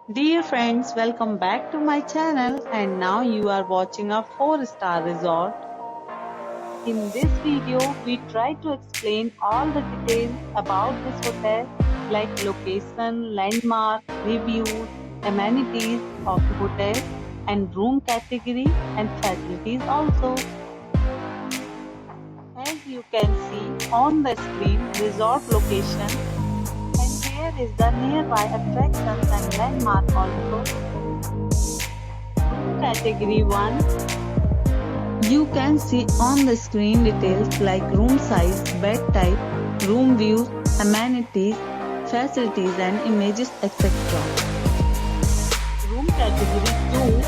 Dear friends, welcome back to my channel and now you are watching a 4-star resort. In this video, we try to explain all the details about this hotel like location, landmark, reviews, amenities of the hotel and room category and facilities also. As you can see on the screen, resort location and here is the nearby attractions and landmark also. Room category 1. You can see on the screen details like room size, bed type, room views, amenities, facilities and images etc. Room category 2.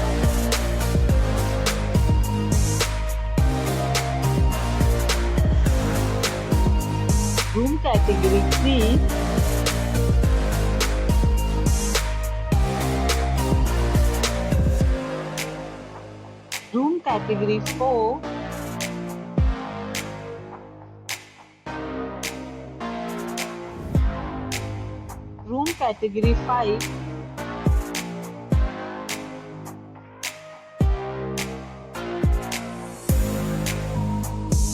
Room category 3. Room category 4. Room category 5.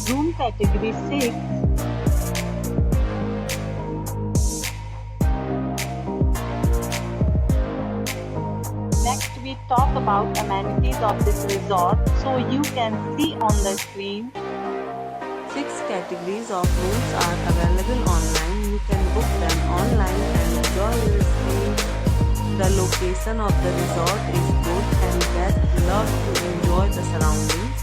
Room category 6. Next we talk about amenities of this resort, so you can see on the screen. 6 categories of rooms are available online. You can book them online and enjoy your stay. The location of the resort is good and guests love to enjoy the surroundings.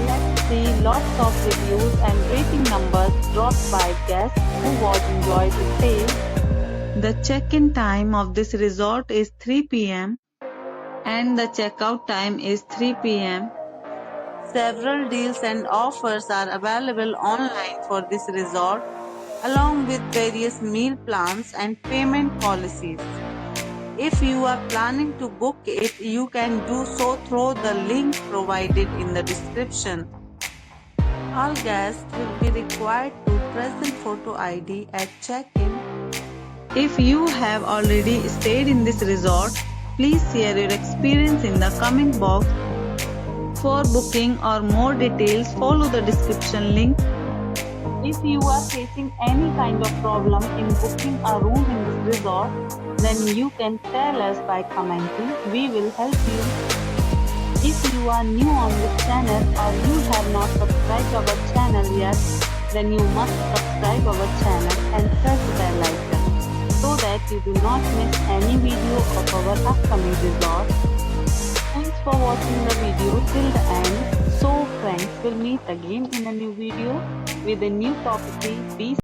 Let's see lots of reviews and rating numbers dropped by guests who was enjoyed the stay. The check-in time of this resort is 3 p.m. and the checkout time is 3 p.m. Several deals and offers are available online for this resort, along with various meal plans and payment policies. If you are planning to book it, you can do so through the link provided in the description. All guests will be required to present photo ID at check-in. If you have already stayed in this resort, please share your experience in the comment box. For booking or more details, follow the description link. If you are facing any kind of problem in booking a room in this resort, then you can tell us by commenting. We will help you. If you are new on this channel or you have not subscribed our channel yet, then you must subscribe our channel and press the bell icon, so that you do not miss any video of our upcoming resort. Thanks for watching the video till the end. So friends, will meet again in a new video with a new property. Be